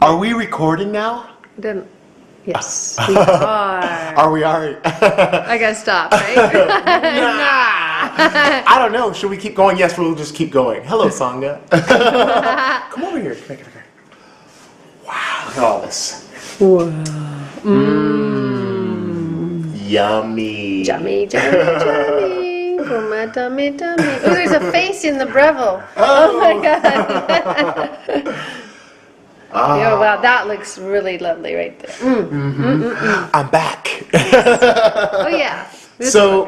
Are we recording now? Didn't. Yes, we are. Are we already? I gotta stop, right? Nah. I don't know. Should we keep going? Yes, we'll just keep going. Hello, Sangha. Come over here. Come here. Wow, look at all this. Wow. Yummy. Yummy. For my tummy. Oh, there's a face in the Breville. Oh my God. Oh, wow, that looks really lovely right there. I'm back. Oh, yeah. So,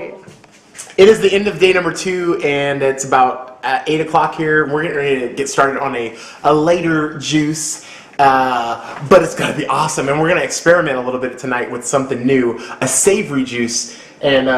it is the end of day number 2, and it's about 8 o'clock here. We're getting ready to get started on a later juice, but it's going to be awesome. And we're going to experiment a little bit tonight with something new, a savory juice. And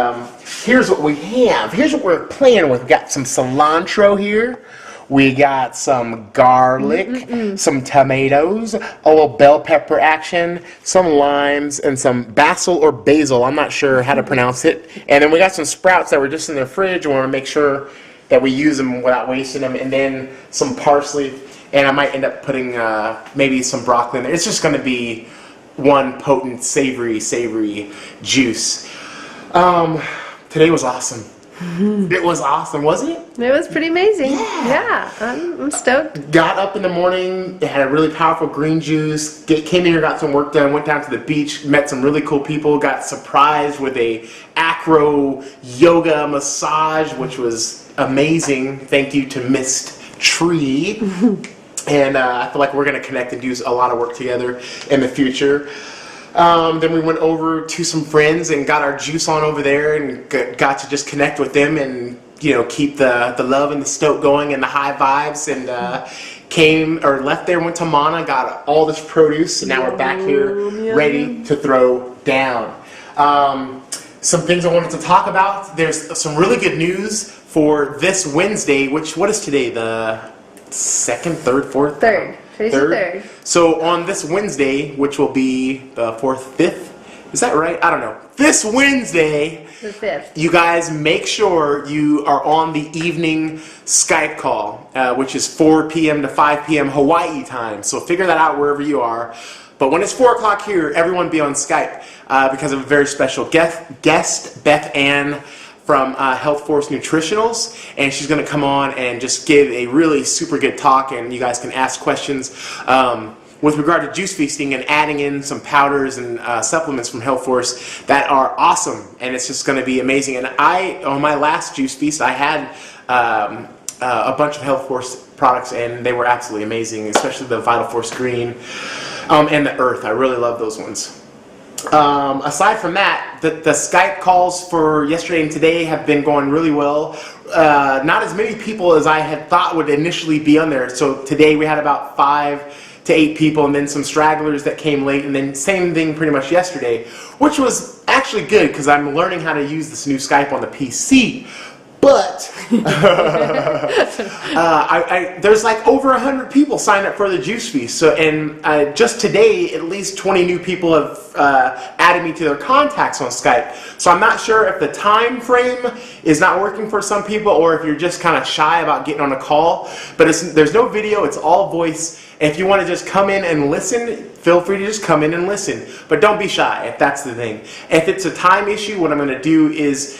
here's what we have. Here's what we're playing with. We've got some cilantro here. We got some garlic, some tomatoes, a little bell pepper action, some limes, and some basil or basil. I'm not sure how to pronounce it. And then we got some sprouts that were just in the fridge. We want to make sure that we use them without wasting them. And then some parsley. And I might end up putting maybe some broccoli in there. It's just going to be one potent, savory juice. Today was awesome. It was awesome, wasn't it? It was pretty amazing. Yeah, I'm stoked. Got up in the morning, had a really powerful green juice, came in here, got some work done, went down to the beach, met some really cool people, got surprised with a acro yoga massage, which was amazing. Thank you to Mist Tree. And I feel like we're going to connect and do a lot of work together in the future. Then we went over to some friends and got our juice on over there and got to just connect with them and, you know, keep the love and the stoke going and the high vibes, and left there, went to Mana, got all this produce, and now we're back here ready to throw down. Some things I wanted to talk about. There's some really good news for this Wednesday, what is today? The 2nd, 3rd, 4th? 3rd. Third. So on this Wednesday, which will be the 4th, 5th, is that right? I don't know. This Wednesday, the 5th. You guys make sure you are on the evening Skype call, which is 4 p.m. to 5 p.m. Hawaii time. So figure that out wherever you are. But when it's 4 o'clock here, everyone be on Skype because of a very special guest, Bethanne from HealthForce Nutritionals, and she's going to come on and just give a really super good talk, and you guys can ask questions with regard to juice feasting and adding in some powders and supplements from HealthForce that are awesome, and it's just going to be amazing. And on my last juice feast, I had a bunch of HealthForce products, and they were absolutely amazing, especially the Vital Force Green and the Earth. I really love those ones. Aside from that, the Skype calls for yesterday and today have been going really well. Not as many people as I had thought would initially be on there. So today we had about 5 to 8 people, and then some stragglers that came late, and then same thing pretty much yesterday, which was actually good because I'm learning how to use this new Skype on the PC. But there's like over 100 people signed up for the juice feast. So, and just today, at least 20 new people have added me to their contacts on Skype. So I'm not sure if the time frame is not working for some people, or if you're just kind of shy about getting on a call. But there's no video; it's all voice. If you want to just come in and listen, feel free to just come in and listen. But don't be shy if that's the thing. If it's a time issue, what I'm going to do is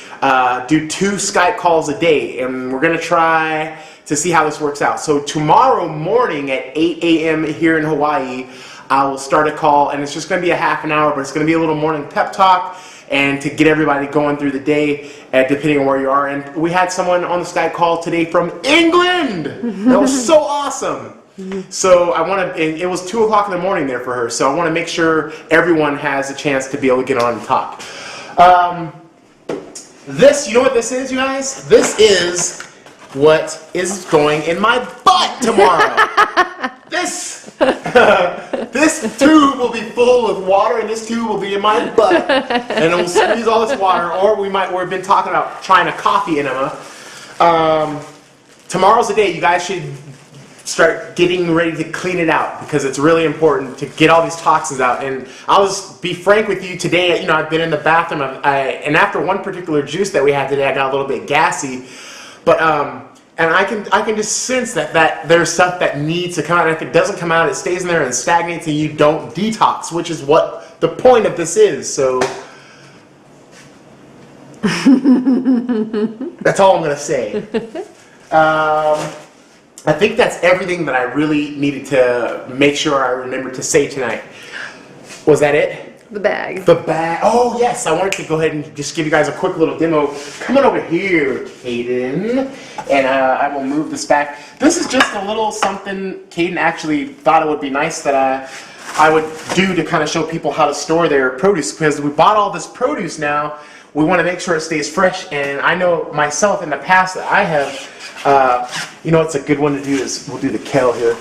do 2 Skype calls a day. And we're going to try to see how this works out. So tomorrow morning at 8 a.m. here in Hawaii, I will start a call. And it's just going to be a half an hour, but it's going to be a little morning pep talk and to get everybody going through the day, depending on where you are. And we had someone on the Skype call today from England. That was so awesome. So I want to, and it was 2 o'clock in the morning there for her, so I want to make sure everyone has a chance to be able to get on and talk. You know what this is, you guys? This is what is going in my butt tomorrow. This tube will be full of water, and this tube will be in my butt. And it will squeeze all this water, or we've been talking about trying a coffee enema. Tomorrow's the day. You guys should start getting ready to clean it out because it's really important to get all these toxins out. And I'll just be frank with you today. You know, I've been in the bathroom, and after one particular juice that we had today, I got a little bit gassy. But And I can just sense that there's stuff that needs to come out, and if it doesn't come out, it stays in there and stagnates, and you don't detox, which is what the point of this is. So that's all I'm gonna say. I think that's everything that I really needed to make sure I remembered to say tonight. Was that it? The bag. The bag. Oh yes, I wanted to go ahead and just give you guys a quick little demo. Come on over here, Caden, and I will move this back. This is just a little something Caden actually thought it would be nice that I would do to kind of show people how to store their produce, because we bought all this produce now. We want to make sure it stays fresh, and I know myself in the past that I have, you know, it's a good one to do is, we'll do the kale here.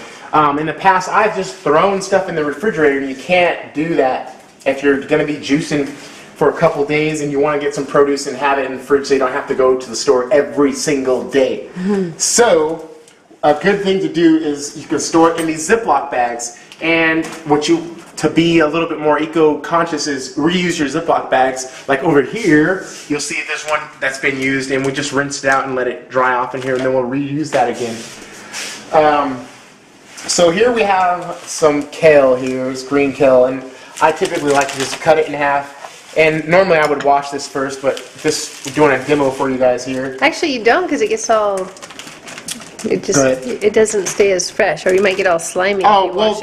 In the past, I've just thrown stuff in the refrigerator, and you can't do that if you're going to be juicing for a couple days and you want to get some produce and have it in the fridge so you don't have to go to the store every single day. So a good thing to do is you can store it in these Ziploc bags, and to be a little bit more eco-conscious is reuse your Ziploc bags. Like over here, you'll see there's one that's been used, and we just rinsed it out and let it dry off in here, and then we'll reuse that again. So here we have some kale here, it's green kale, and I typically like to just cut it in half, and normally I would wash this first, but just doing a demo for you guys here. Actually, you don't, because it gets all. It doesn't stay as fresh, or you might get all slimy. Oh well,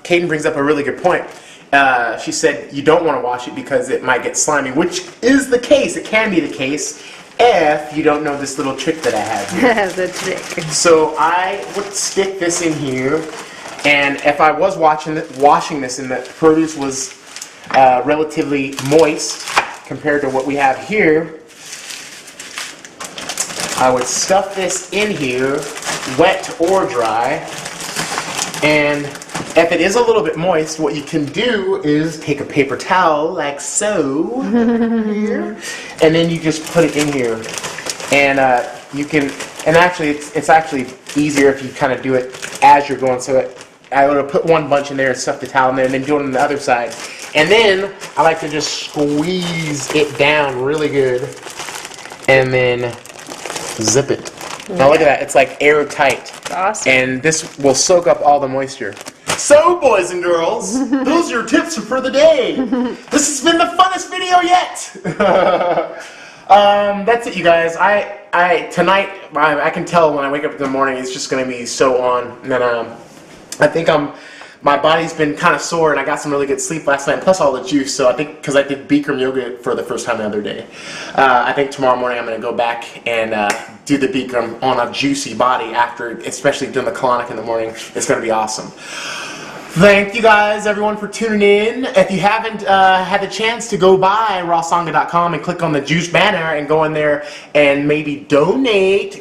Caden brings up a really good point. She said you don't want to wash it because it might get slimy, which is the case. It can be the case if you don't know this little trick that I have here. The trick. So I would stick this in here. And if I was washing this and the produce was relatively moist compared to what we have here, I would stuff this in here, wet or dry. And if it is a little bit moist, what you can do is take a paper towel like so, here, and then you just put it in here. And you can, and actually it's actually easier if you kind of do it as you're going. So I would put one bunch in there and stuff the towel in there, and then do it on the other side. And then I like to just squeeze it down really good, and then zip it. Now look at that, it's like airtight. Awesome. And this will soak up all the moisture. So boys and girls, those are your tips for the day. This has been the funnest video yet. That's it, you guys. Tonight, I can tell when I wake up in the morning, it's just going to be so on. And then I think my body's been kind of sore, and I got some really good sleep last night, plus all the juice. So I think, because I did Bikram yoga for the first time the other day, I think tomorrow morning I'm going to go back and do the Bikram on a juicy body after, especially doing the colonic in the morning. It's going to be awesome. Thank you guys, everyone, for tuning in. If you haven't had the chance to go by rawsangha.com and click on the juice banner and go in there and maybe contribute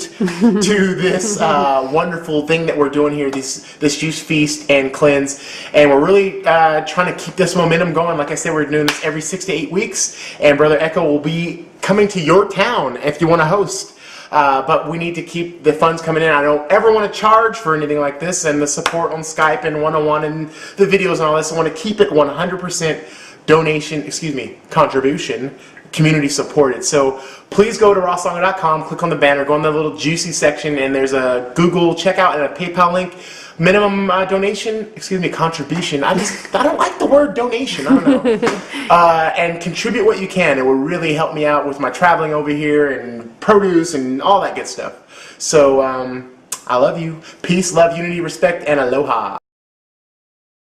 to this wonderful thing that we're doing here, this juice feast and cleanse. And we're really trying to keep this momentum going. Like I said, we're doing this every 6 to 8 weeks, and Brother Echo will be coming to your town if you want to host. But we need to keep the funds coming in. I don't ever want to charge for anything like this, and the support on Skype and one-on-one and the videos and all this. I want to keep it 100% contribution, community supported. So please go to rawsangha.com, click on the banner, go in the little juicy section, and there's a Google checkout and a PayPal link. Minimum contribution. I don't like the word donation. I don't know. And contribute what you can. It will really help me out with my traveling over here and produce and all that good stuff. So I love you. Peace, love, unity, respect, and aloha.